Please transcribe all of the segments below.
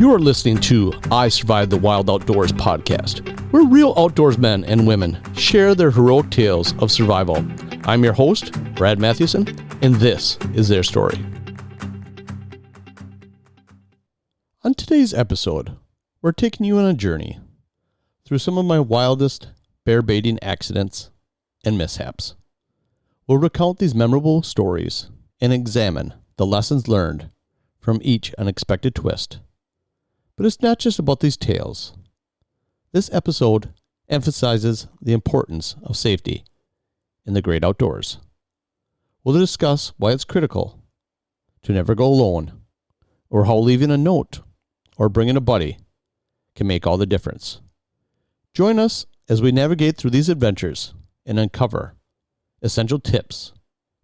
You are listening to I Survived the Wild Outdoors podcast, where real outdoors men and women share their heroic tales of survival. I'm your host, Brad Mathewson, and this is their story. On today's episode, we're taking you on a journey through some of my wildest bear baiting accidents and mishaps. We'll recount these memorable stories and examine the lessons learned from each unexpected twist. But it's not just about these tales. This episode emphasizes the importance of safety in the great outdoors. We'll discuss why it's critical to never go alone, or how leaving a note or bringing a buddy can make all the difference. Join us as we navigate through these adventures and uncover essential tips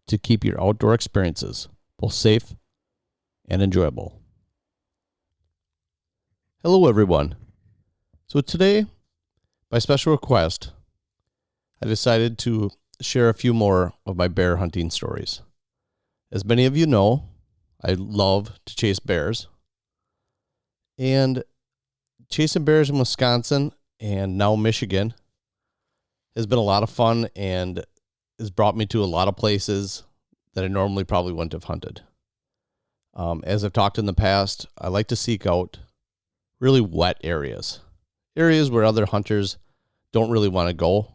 to keep your outdoor experiences both safe and enjoyable. Hello, everyone. So today, by special request, I decided to share a few more of my bear hunting stories. As many of you know, I love to chase bears. And chasing bears in Wisconsin and now Michigan has been a lot of fun and has brought me to a lot of places that I normally probably wouldn't have hunted. As I've talked in the past, I like to seek out really wet areas where other hunters don't really want to go.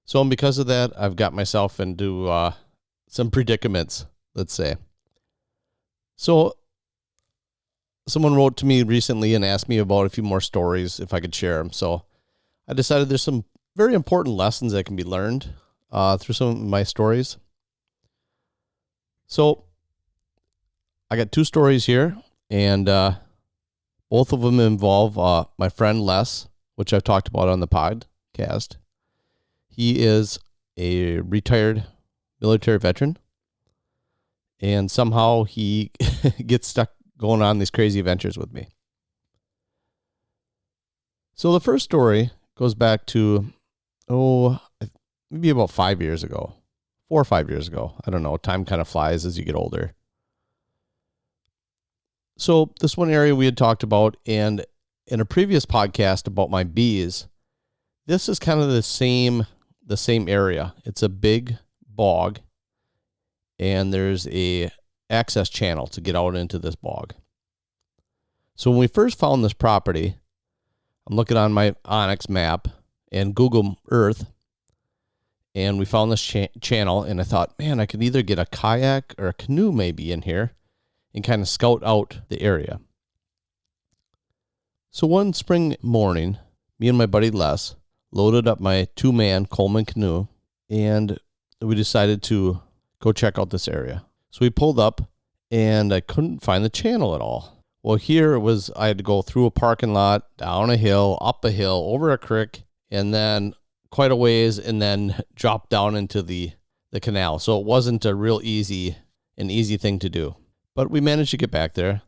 So because of that, I've got myself into some predicaments, let's say. So someone wrote to me recently and asked me about a few more stories, if I could share them. So I decided there's some very important lessons that can be learned through some of my stories. So I got two stories here, and both of them involve my friend Les, which I've talked about on the podcast. He is a retired military veteran, and somehow he gets stuck going on these crazy adventures with me. So the first story goes back to, maybe about 5 years ago, 4 or 5 years ago. I don't know. Time kind of flies as you get older. So this one area we had talked about, and in a previous podcast about my bees, this is kind of the same area. It's a big bog, and there's a access channel to get out into this bog. So when we first found this property, I'm looking on my Onyx map and Google Earth, and we found this channel, and I thought, man, I could either get a kayak or a canoe maybe in here and kind of scout out the area. So one spring morning, me and my buddy Les loaded up my 2-man Coleman canoe, and we decided to go check out this area. So we pulled up, and I couldn't find the channel at all. Well, here it was, I had to go through a parking lot, down a hill, up a hill, over a creek, and then quite a ways, and then drop down into the canal. So it wasn't a real easy thing to do. But we managed to get back there.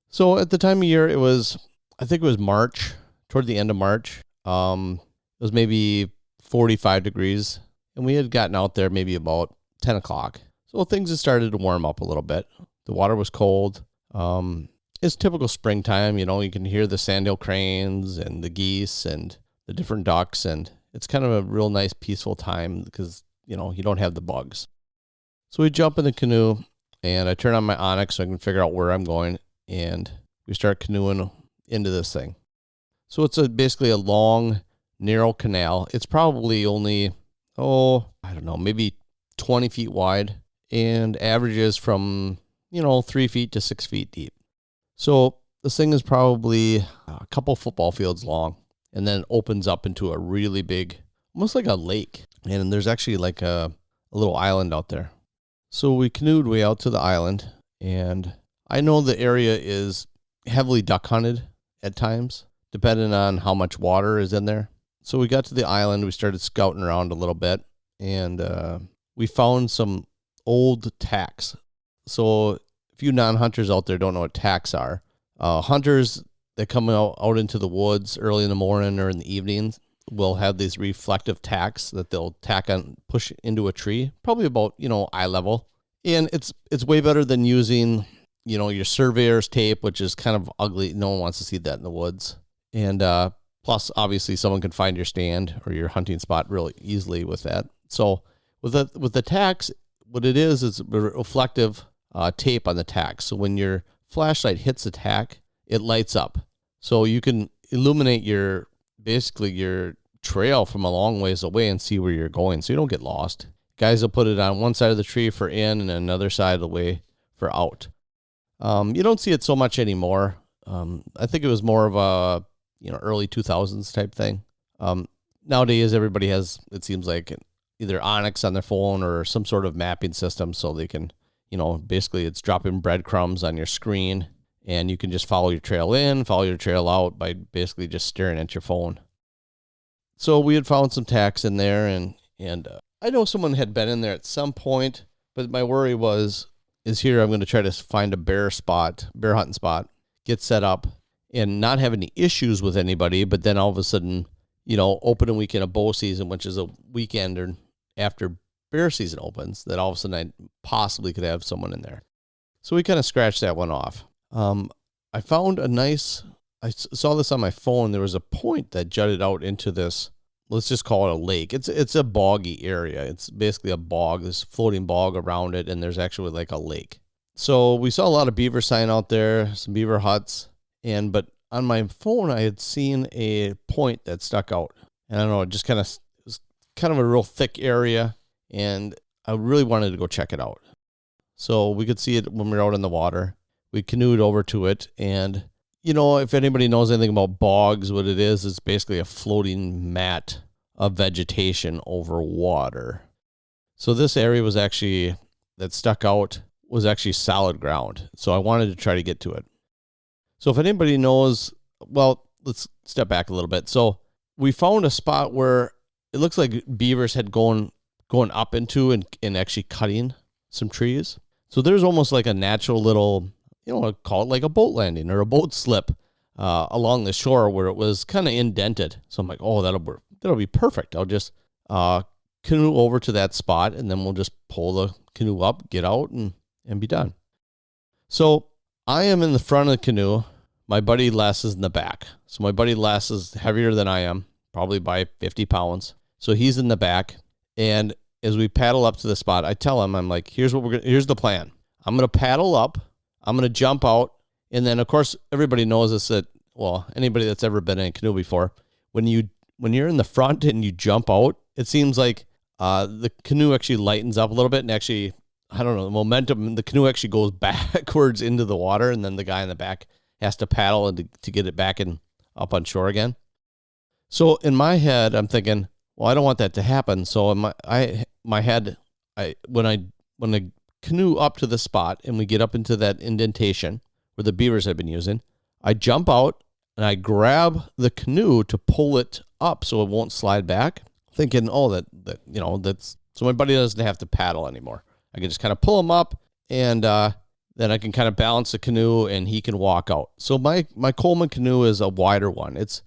So at the time of year, I think it was March, toward the end of March. It was maybe 45 degrees, and we had gotten out there maybe about 10 o'clock. So things had started to warm up a little bit. The water was cold. It's typical springtime, you can hear the sandhill cranes and the geese and the different ducks, and it's kind of a real nice peaceful time because, you don't have the bugs. So we jump in the canoe, and I turn on my Onyx so I can figure out where I'm going, and we start canoeing into this thing. So it's basically a long, narrow canal. It's probably only, maybe 20 feet wide, and averages from, 3 feet to 6 feet deep. So this thing is probably a couple football fields long, and then opens up into a really big, almost like a lake. And there's actually like a little island out there. So we canoed way out to the island, and I know the area is heavily duck hunted at times, depending on how much water is in there. So we got to the island, we started scouting around a little bit, and we found some old tacks. So if you non-hunters out there don't know what tacks are, hunters that come out into the woods early in the morning or in the evenings will have these reflective tacks that they'll tack on, push into a tree, probably about, eye level. And it's way better than using, your surveyor's tape, which is kind of ugly. No one wants to see that in the woods. And plus, obviously, someone can find your stand or your hunting spot really easily with that. So with the tacks, what it is a reflective tape on the tack. So when your flashlight hits the tack, it lights up. So you can illuminate your trail from a long ways away and see where you're going, so you don't get lost. Guys will put it on one side of the tree for in and another side of the way for out. You don't see it so much anymore. I think it was more of a early 2000s type thing. Nowadays, everybody has, it seems like, either Onyx on their phone or some sort of mapping system, so they can, basically it's dropping breadcrumbs on your screen, and you can just follow your trail in, follow your trail out by basically just staring at your phone. So we had found some tacks in there, and I know someone had been in there at some point, but my worry is here I'm going to try to find a bear hunting spot, get set up, and not have any issues with anybody, but then all of a sudden, opening weekend of bow season, which is a weekend or after bear season opens, that all of a sudden I possibly could have someone in there. So we kind of scratched that one off. I found I saw this on my phone. There was a point that jutted out into this, let's just call it a lake. It's a boggy area. It's basically a bog, this floating bog around it, and there's actually like a lake. So we saw a lot of beaver sign out there, some beaver huts, but on my phone I had seen a point that stuck out. And I don't know, it just it was kind of a real thick area, and I really wanted to go check it out. So we could see it when we were out in the water. We canoed over to it, and if anybody knows anything about bogs, what it is basically a floating mat of vegetation over water. So this area that stuck out was actually solid ground. So I wanted to try to get to it. So if anybody knows, well, let's step back a little bit. So we found a spot where it looks like beavers had going up into and actually cutting some trees. So there's almost like a natural little, call it like a boat landing or a boat slip along the shore where it was kind of indented. So I'm like, oh, that'll be perfect. I'll just canoe over to that spot, and then we'll just pull the canoe up, get out, and be done. So I am in the front of the canoe. My buddy Les is in the back. So my buddy Les is heavier than I am, probably by 50 pounds. So he's in the back. And as we paddle up to the spot, I tell him, I'm like, here's the plan. I'm going to paddle up. I'm going to jump out. And then, of course, everybody knows this anybody that's ever been in a canoe before, when you're in the front and you jump out, it seems like the canoe actually lightens up a little bit, and actually, I don't know, the momentum, the canoe actually goes backwards into the water, and then the guy in the back has to paddle to get it back up on shore again. So in my head, I'm thinking, well, I don't want that to happen. So in my head, when the canoe up to the spot and we get up into that indentation where the beavers have been using, I jump out and I grab the canoe to pull it up so it won't slide back, thinking, that's so my buddy doesn't have to paddle anymore. I can just kind of pull him up, and then I can kind of balance the canoe and he can walk out. So my Coleman canoe is a wider one. It's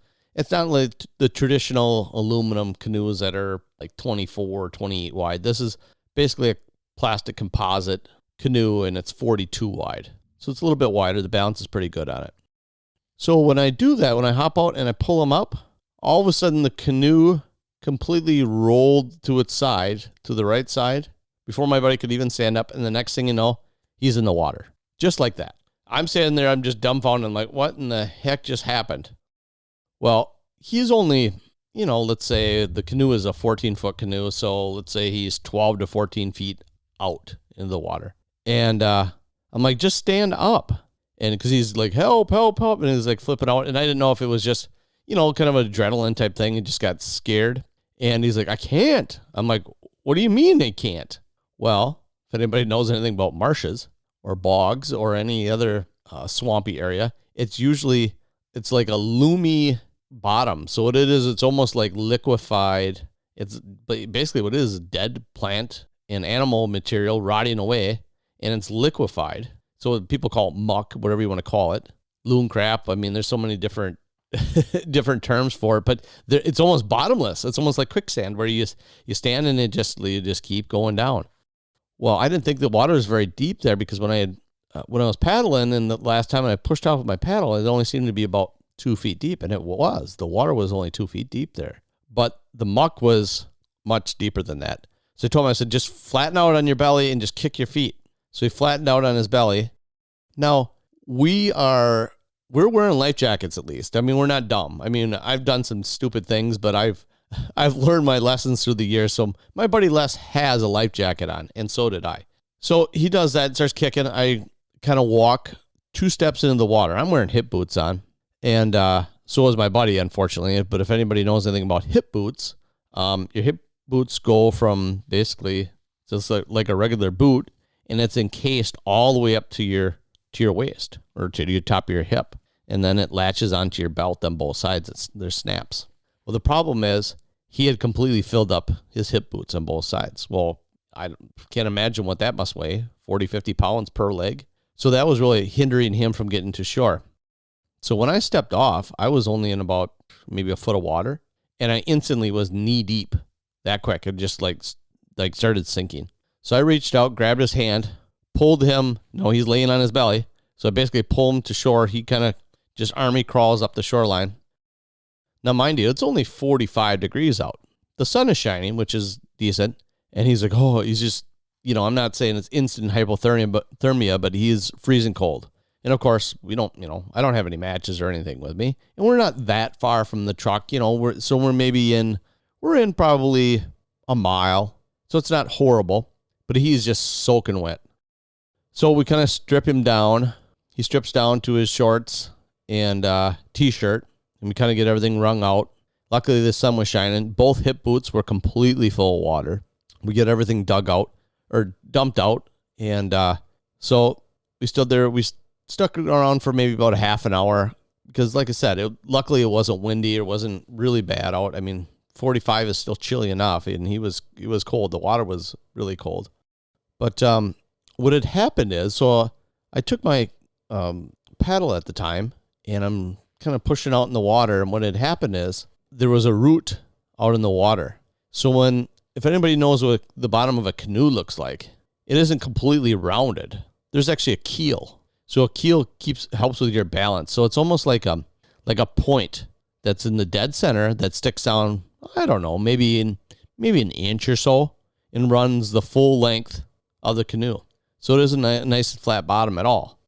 not like the traditional aluminum canoes that are like 24 or 28 wide. This is basically a plastic composite canoe, and it's 42 wide. So it's a little bit wider. The balance is pretty good on it. So when I do that, when I hop out and I pull him up, all of a sudden the canoe completely rolled to its side, to the right side, before my buddy could even stand up. And the next thing you know, he's in the water. Just like that. I'm standing there, I'm just dumbfounded. I'm like, what in the heck just happened? Well, he's only, let's say the canoe is a 14-foot canoe. So let's say he's 12 to 14 feet out in the water. And I'm like, just stand up. And because he's like, help, help, help. And he's like flipping out. And I didn't know if it was just, kind of an adrenaline type thing. He just got scared. And he's like, I can't. I'm like, what do you mean they can't? Well, if anybody knows anything about marshes or bogs or any other swampy area, it's like a loomy bottom. So what it is, it's almost like liquefied. It's basically what it is dead plant and animal material rotting away, and it's liquefied. So people call it muck, whatever you want to call it. Loon crap. I mean, there's so many different terms for it, but it's almost bottomless. It's almost like quicksand where you stand and you just keep going down. Well, I didn't think the water was very deep there, because when I had when I was paddling, and the last time I pushed off with my paddle, it only seemed to be about 2 feet deep, and it was. The water was only 2 feet deep there. But the muck was much deeper than that. So I told him, I said, just flatten out on your belly and just kick your feet. So he flattened out on his belly. Now, we're wearing life jackets at least. I mean, we're not dumb. I mean, I've done some stupid things, but I've learned my lessons through the years. So my buddy Les has a life jacket on, and so did I. So he does that, starts kicking. I kind of walk 2 steps into the water. I'm wearing hip boots on, and so is my buddy, unfortunately. But if anybody knows anything about hip boots, your hip boots go from basically just like a regular boot, and it's encased all the way up to your waist or to your top of your hip, and then it latches onto your belt on both sides. There's snaps. Well, the problem is he had completely filled up his hip boots on both sides. Well, I can't imagine what that must weigh, 40, 50 pounds per leg. So that was really hindering him from getting to shore. So when I stepped off, I was only in about maybe a foot of water, and I instantly was knee deep that quick. It just like started sinking. So I reached out, grabbed his hand, pulled him. No, he's laying on his belly. So I basically pulled him to shore. He kind of just army crawls up the shoreline. Now, mind you, it's only 45 degrees out. The sun is shining, which is decent. And he's like, oh, he's just, I'm not saying it's instant hypothermia, but he is freezing cold. And of course, I don't have any matches or anything with me. And we're not that far from the truck, we're in probably a mile. So it's not horrible, but he's just soaking wet. So we kind of strip him down. He strips down to his shorts and t-shirt, and we kind of get everything wrung out. Luckily, the sun was shining. Both hip boots were completely full of water. We get everything dumped out. And so we stood there. We stuck around for maybe about a half an hour because, like I said, luckily it wasn't windy. It wasn't really bad out. I mean, 45 is still chilly enough, and he was cold. The water was really cold. But what had happened is, so I took my paddle at the time, and I'm kind of pushing out in the water. And what had happened is there was a root out in the water. So if anybody knows what the bottom of a canoe looks like, it isn't completely rounded. There's actually a keel. So a keel helps with your balance. So it's almost like a point that's in the dead center that sticks down, I don't know, maybe an inch or so, and runs the full length of the canoe. So it isn't a nice flat bottom at all.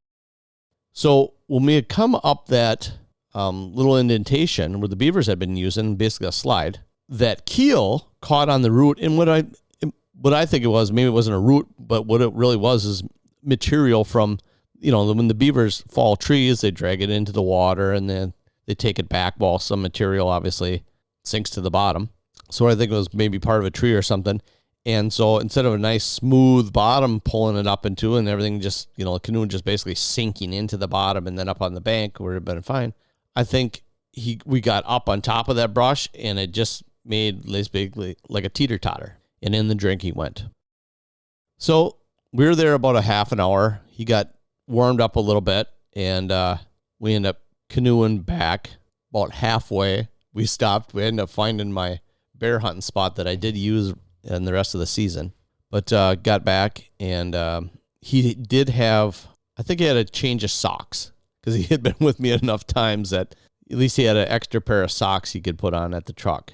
So when we had come up that little indentation where the beavers had been using, basically a slide, that keel caught on the root. And what I think it was, maybe it wasn't a root, but what it really was is material from, when the beavers fall trees, they drag it into the water and then they take it back while some material obviously sinks to the bottom. So I think it was maybe part of a tree or something. And so instead of a nice smooth bottom pulling it up into and everything just, the canoe just basically sinking into the bottom and then up on the bank where it had been fine, I think we got up on top of that brush and it just made basically like a teeter-totter. And in the drink he went. So we were there about a half an hour. He got warmed up a little bit and we ended up canoeing back about halfway. We stopped. We ended up finding my bear hunting spot that I did use in the rest of the season, but got back and he did have, I think he had a change of socks because he had been with me enough times that at least he had an extra pair of socks he could put on at the truck.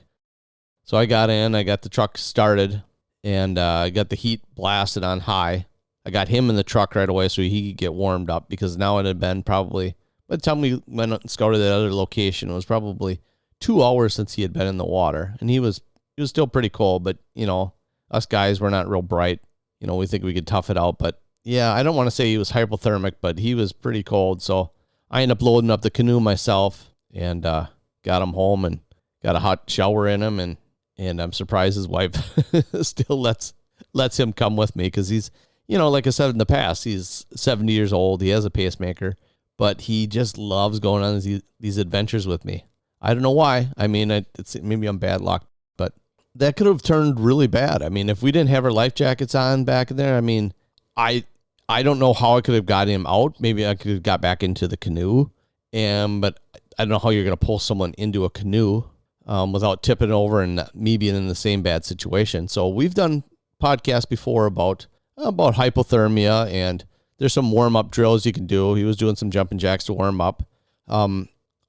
So I got the truck started and I got the heat blasted on high. I got him in the truck right away so he could get warmed up because now it had been probably, by the time we went and scouted that other location, it was probably 2 hours since he had been in the water. And he was still pretty cold, but, us guys were not real bright. We think we could tough it out. But, yeah, I don't want to say he was hypothermic, but he was pretty cold. So I ended up loading up the canoe myself and got him home and got a hot shower in him. And I'm surprised his wife still lets him come with me because he's, like I said in the past, he's 70 years old. He has a pacemaker, but he just loves going on these adventures with me. I don't know why. I mean, maybe I'm bad luck, but that could have turned really bad. I mean, if we didn't have our life jackets on back there, I mean, I don't know how I could have got him out. Maybe I could have got back into the canoe, but I don't know how you're going to pull someone into a canoe without tipping over and me being in the same bad situation. So we've done podcasts before about hypothermia and There's some warm-up drills you can do. He was doing some jumping jacks to warm up.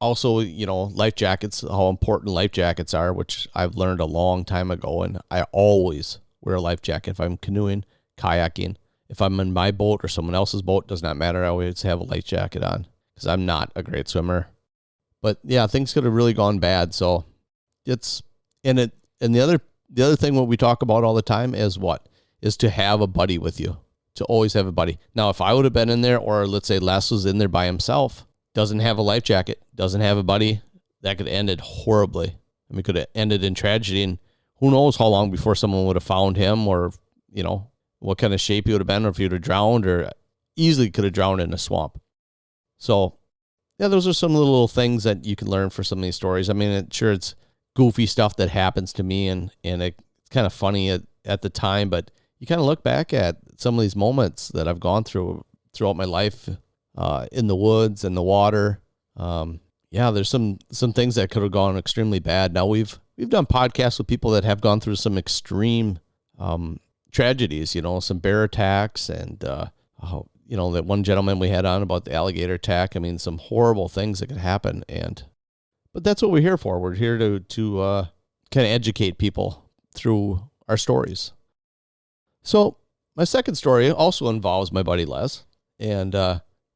Also, life jackets, how important life jackets are, which I've learned a long time ago. And I always wear a life jacket if I'm canoeing, kayaking. If I'm in my boat or someone else's boat, does not matter. I always have a life jacket on because I'm not a great swimmer. But yeah, things could have really gone bad. So and the other thing what we talk about all the time is to have a buddy with you, to always have a buddy. Now, if I would have been in there, or let's say Les was in there by himself, doesn't have a life jacket, doesn't have a buddy, that could have ended horribly. I mean, could have ended in tragedy, and who knows how long before someone would have found him, or, what kind of shape he would have been, or if he would have drowned, or easily could have drowned in a swamp. So, yeah, those are some little things that you can learn for some of these stories. I mean, it's goofy stuff that happens to me, and it's kind of funny at the time, but you kind of look back at some of these moments that I've gone through throughout my life, in the woods and the water. There's some things that could have gone extremely bad. Now we've done podcasts with people that have gone through some extreme tragedies, some bear attacks, and that one gentleman we had on about the alligator attack. I mean, some horrible things that could happen, but that's what we're here for. We're here to kind of educate people through our stories. So my second story also involves my buddy Les, and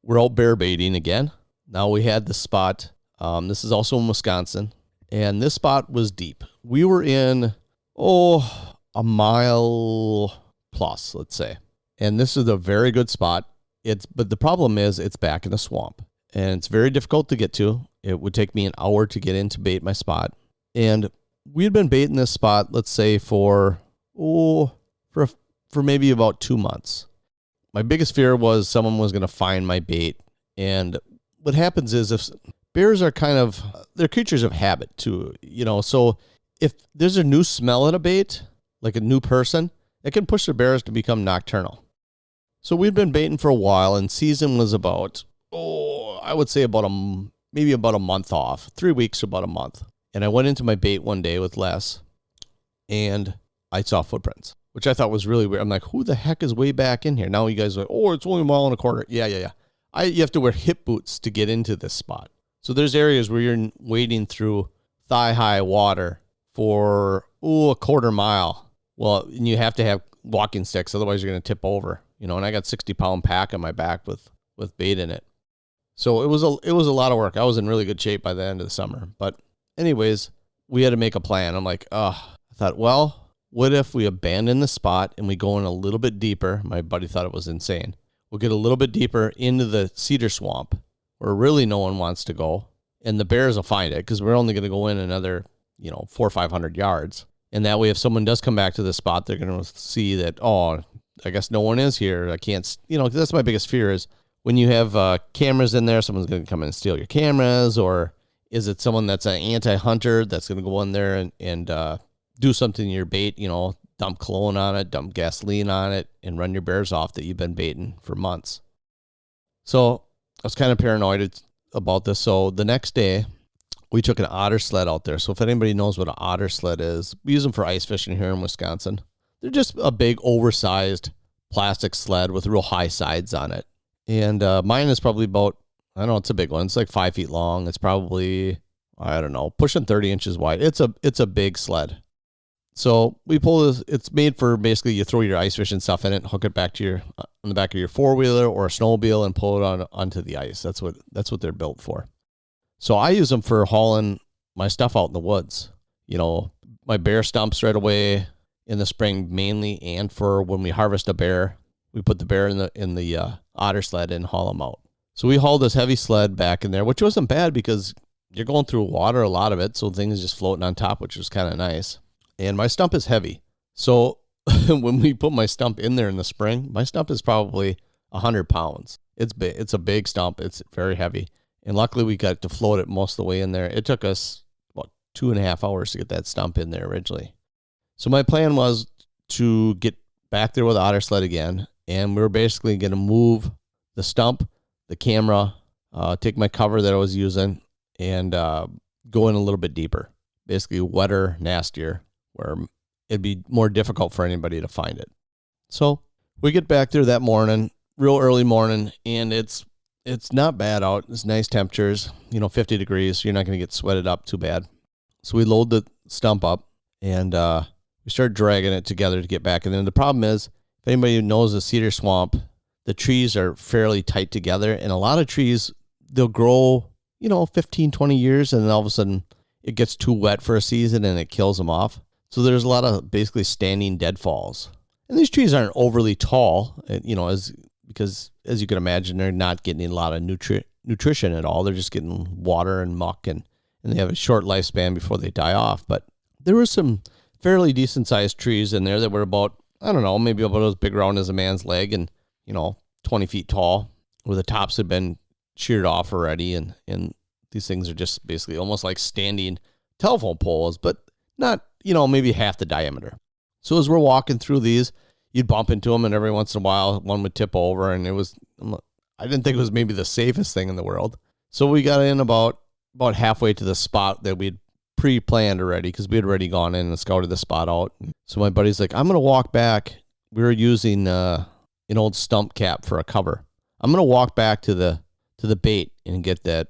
we're out bear baiting again. Now we had this spot. This is also in Wisconsin, and this spot was deep. We were in, a mile plus, let's say. And this is a very good spot. But the problem is it's back in the swamp, and it's very difficult to get to. It would take me an hour to get in to bait my spot. And we had been baiting this spot, let's say for maybe about 2 months. My biggest fear was someone was going to find my bait. And what happens is, if bears are they're creatures of habit too, so if there's a new smell in a bait, like a new person, it can push the bears to become nocturnal. So we'd been baiting for a while, and season was about, I would say maybe about a month off, 3 weeks to about a month. And I went into my bait one day with Les, and I saw footprints, which I thought was really weird. I'm like, who the heck is way back in here? Now you guys are like, it's only a mile and a quarter. Yeah. You have to wear hip boots to get into this spot. So there's areas where you're wading through thigh-high water for, a quarter mile. Well, and you have to have walking sticks, otherwise you're going to tip over. And I got 60-pound pack on my back with bait in it. So it was a lot of work. I was in really good shape by the end of the summer. But anyways, we had to make a plan. I'm like, I thought, well, what if we abandon the spot and we go in a little bit deeper? My buddy thought it was insane. We'll get a little bit deeper into the cedar swamp where really no one wants to go. And the bears will find it because we're only going to go in another, 400 or 500 yards. And that way, if someone does come back to the spot, they're going to see that, I guess no one is here. I can't, that's my biggest fear is when you have cameras in there, someone's going to come in and steal your cameras, or is it someone that's an anti-hunter that's going to go in there and do something to your bait, dump cologne on it, dump gasoline on it, and run your bears off that you've been baiting for months. So I was kind of paranoid about this. So the next day, we took an otter sled out there. So if anybody knows what an otter sled is, we use them for ice fishing here in Wisconsin. They're just a big, oversized plastic sled with real high sides on it. And mine is probably about, I don't know, it's a big one. It's like 5 feet long. It's probably, I don't know, pushing 30 inches wide. It's a big sled. So we pull this. It's made for basically you throw your ice fishing stuff in it, hook it back to on the back of your four-wheeler or a snowmobile, and pull it onto the ice. That's what they're built for. So I use them for hauling my stuff out in the woods. My bear stumps right away in the spring mainly, and for when we harvest a bear, we put the bear in the otter sled and haul them out. So we hauled this heavy sled back in there, which wasn't bad because you're going through water, a lot of it, so things just floating on top, which was kind of nice. And my stump is heavy. So when we put my stump in there in the spring, my stump is probably 100 pounds. It's big. It's a big stump. It's very heavy. And luckily we got to float it most of the way in there. It took us about 2.5 hours to get that stump in there originally. So my plan was to get back there with the otter sled again. And we were basically going to move the stump, the camera, take my cover that I was using, and go in a little bit deeper. Basically wetter, nastier, where it'd be more difficult for anybody to find it. So we get back there that morning. real early morning, and it's not bad out. It's nice temperatures, 50 degrees. So you're not going to get sweated up too bad. So we load the stump up, and we start dragging it together to get back. And then the problem is, if anybody knows the cedar swamp, the trees are fairly tight together, and a lot of trees, they'll grow, 15, 20 years, and then all of a sudden it gets too wet for a season and it kills them off. So there's a lot of basically standing deadfalls. And these trees aren't overly tall, because as you can imagine, they're not getting a lot of nutrition at all. They're just getting water and muck, and they have a short lifespan before they die off. But there were some fairly decent sized trees in there that were about, I don't know, maybe about as big around as a man's leg, and 20 feet tall, where the tops had been sheared off already, and these things are just basically almost like standing telephone poles, but not, maybe half the diameter. So as we're walking through these, you'd bump into them, and every once in a while one would tip over, and I didn't think it was maybe the safest thing in the world. So we got in about halfway to the spot that we'd pre-planned already, because we had already gone in and scouted the spot out. So my buddy's like, I'm going to walk back. We were using an old stump cap for a cover. I'm going to walk back to the bait and get that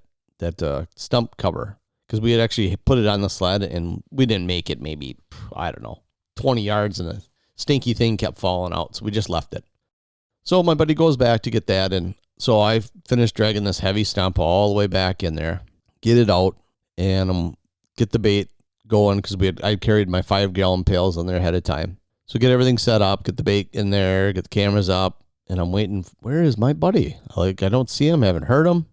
stump cover, because we had actually put it on the sled, and we didn't make it maybe, I don't know, 20 yards, and the stinky thing kept falling out, so we just left it. So my buddy goes back to get that, and so I finished dragging this heavy stump all the way back in there, get it out, and get the bait going, because I carried my 5-gallon pails on there ahead of time. So get everything set up, get the bait in there, get the cameras up, and I'm waiting. Where is my buddy? I don't see him, haven't heard him.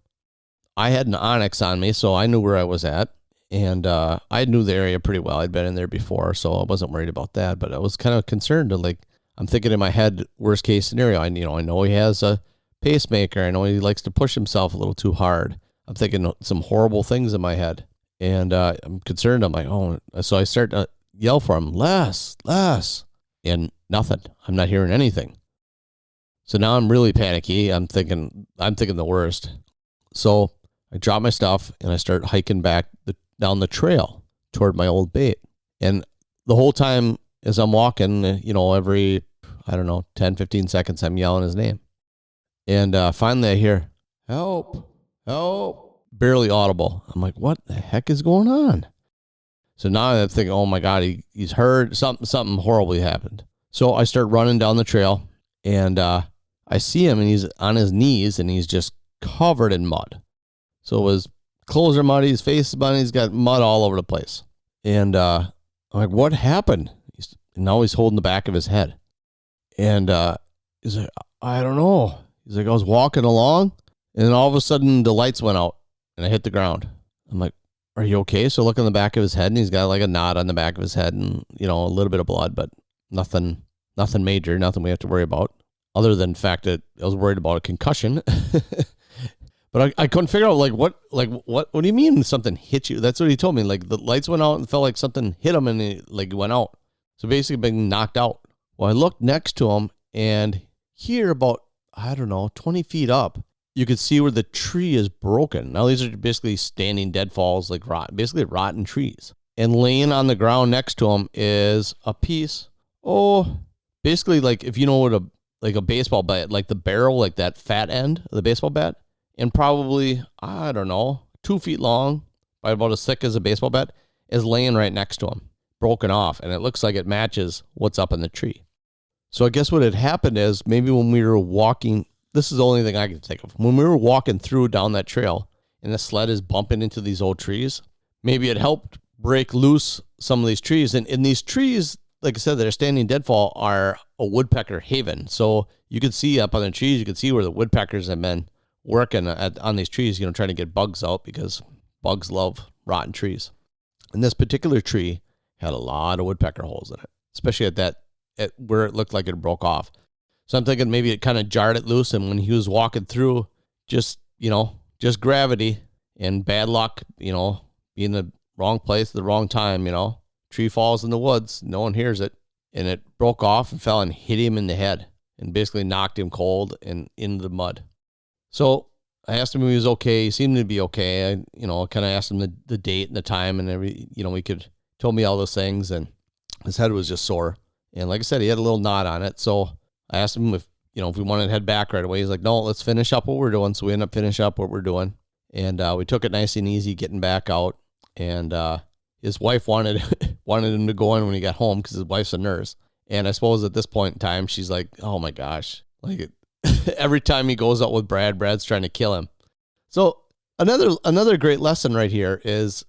I had an Onyx on me, so I knew where I was at, and I knew the area pretty well. I'd been in there before, so I wasn't worried about that, but I was kind of concerned. I'm thinking in my head, worst case scenario. I know he has a pacemaker. I know he likes to push himself a little too hard. I'm thinking some horrible things in my head, and I'm concerned. I'm like, oh, so I start to yell for him, Les, and nothing. I'm not hearing anything. So now I'm really panicky. I'm thinking the worst. So I drop my stuff and I start hiking back down the trail toward my old bait. And the whole time as I'm walking, every, 10, 15 seconds, I'm yelling his name. And finally I hear, help, barely audible. I'm like, what the heck is going on? So now I'm thinking, oh my God, he's heard something horribly happened. So I start running down the trail, and I see him, and he's on his knees, and he's just covered in mud. So his clothes are muddy, his face is muddy, he's got mud all over the place. And I'm like, what happened? Now he's holding the back of his head. And he's like, I don't know. He's like, I was walking along, and then all of a sudden the lights went out, and I hit the ground. I'm like, are you okay? So I look on the back of his head, and he's got like a knot on the back of his head, and a little bit of blood, but nothing major, nothing we have to worry about, other than the fact that I was worried about a concussion. But I couldn't figure out what do you mean something hit you? That's what he told me. Like the lights went out and felt like something hit him, and it went out. So basically being knocked out. Well, I looked next to him, and here about, 20 feet up, you could see where the tree is broken. Now these are basically standing deadfalls, basically rotten trees. And laying on the ground next to him is a piece. Basically like if you know what a baseball bat, like the barrel, like that fat end of the baseball bat, and probably, 2 feet long by about as thick as a baseball bat, is laying right next to him, broken off. And it looks like it matches what's up in the tree. So I guess what had happened is maybe when we were walking, this is the only thing I can think of. When we were walking through down that trail and the sled is bumping into these old trees, maybe it helped break loose some of these trees. And in these trees, like I said, that are standing deadfall are a woodpecker haven. So you could see up on the trees, you could see where the woodpeckers have been working on these trees, trying to get bugs out, because bugs love rotten trees. And this particular tree had a lot of woodpecker holes in it, especially at where it looked like it broke off. So I'm thinking maybe it kind of jarred it loose, and when he was walking through, just gravity and bad luck, being in the wrong place at the wrong time, tree falls in the woods, no one hears it, and it broke off and fell and hit him in the head and basically knocked him cold and into the mud. So I asked him if he was okay. He seemed to be okay. I kind of asked him the date and the time, and told me all those things, and his head was just sore. And like I said, he had a little knot on it. So I asked him if if we wanted to head back right away, he's like, no, let's finish up what we're doing. So we end up finishing up what we're doing. And we took it nice and easy getting back out. And his wife wanted him to go in when he got home because his wife's a nurse. And I suppose at this point in time, she's like, oh my gosh, like every time he goes out with Brad's trying to kill him. So another great lesson right here is,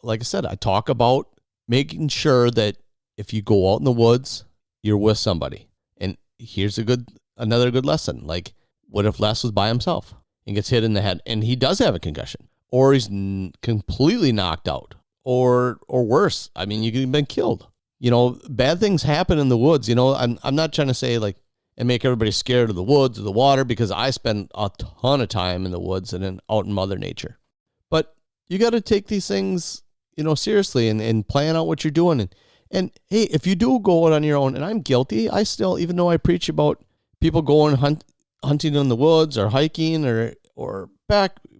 like I said, I talk about making sure that if you go out in the woods, you're with somebody. And here's another good lesson. Like, what if Les was by himself and gets hit in the head and he does have a concussion, or he's completely knocked out, or worse? I mean, you could have been killed. Bad things happen in the woods. I'm not trying to say like, and make everybody scared of the woods or the water, because I spend a ton of time in the woods and out in Mother Nature. But you got to take these things, seriously and plan out what you're doing. And hey, if you do go out on your own, and I'm guilty, I still, even though I preach about people going hunting in the woods or hiking or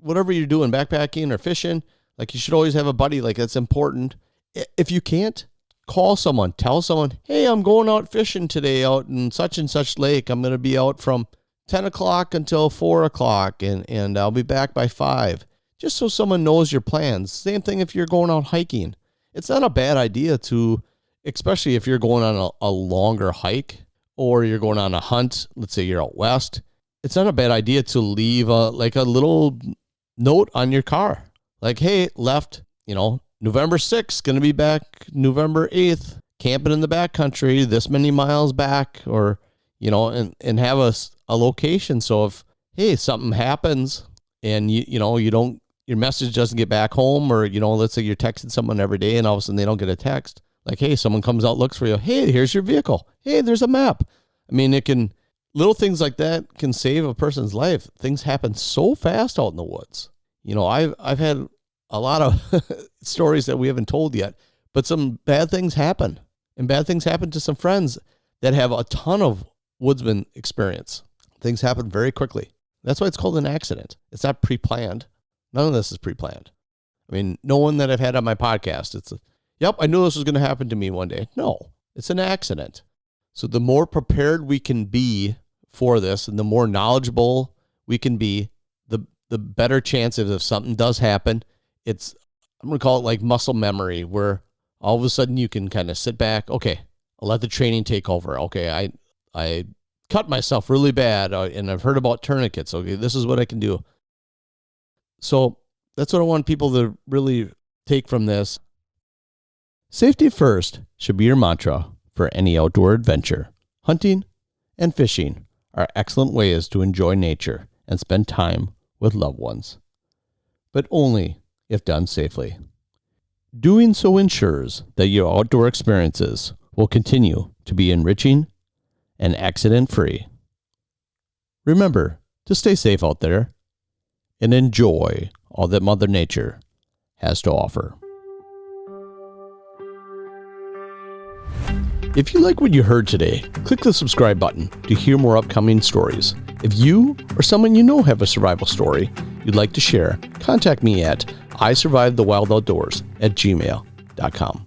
whatever you're doing, backpacking or fishing, like you should always have a buddy. Like, that's important. If you can't, call someone, tell someone, hey, I'm going out fishing today out in such and such lake. I'm going to be out from 10 o'clock until 4 o'clock and I'll be back by 5. Just so someone knows your plans. Same thing if you're going out hiking. It's not a bad idea to, especially if you're going on a longer hike or you're going on a hunt. Let's say you're out west. It's not a bad idea to leave a little note on your car. Like, hey, left, November 6th, going to be back November 8th, camping in the backcountry, this many miles back, or, and have a location. So if, hey, something happens and your message doesn't get back home, or, let's say you're texting someone every day and all of a sudden they don't get a text. Like, hey, someone comes out, looks for you. Hey, here's your vehicle. Hey, there's a map. I mean, little things like that can save a person's life. Things happen so fast out in the woods. I've had a lot of stories that we haven't told yet, but some bad things happen, and bad things happen to some friends that have a ton of woodsman experience. Things happen very quickly. That's why it's called an accident. It's not pre-planned. None of this is pre-planned. I mean, no one that I've had on my podcast, yep, I knew this was going to happen to me one day. No, it's an accident. So the more prepared we can be for this and the more knowledgeable we can be, the better chance if something does happen. I'm going to call it like muscle memory, where all of a sudden you can kind of sit back. Okay, I'll let the training take over. Okay, I cut myself really bad and I've heard about tourniquets. Okay, this is what I can do. So that's what I want people to really take from this. Safety first should be your mantra for any outdoor adventure. Hunting and fishing are excellent ways to enjoy nature and spend time with loved ones, but only if done safely. Doing so ensures that your outdoor experiences will continue to be enriching and accident-free. Remember to stay safe out there and enjoy all that Mother Nature has to offer. If you like what you heard today, click the subscribe button to hear more upcoming stories. If you or someone you know have a survival story you'd like to share, contact me at isurvivethewildoutdoors@gmail.com.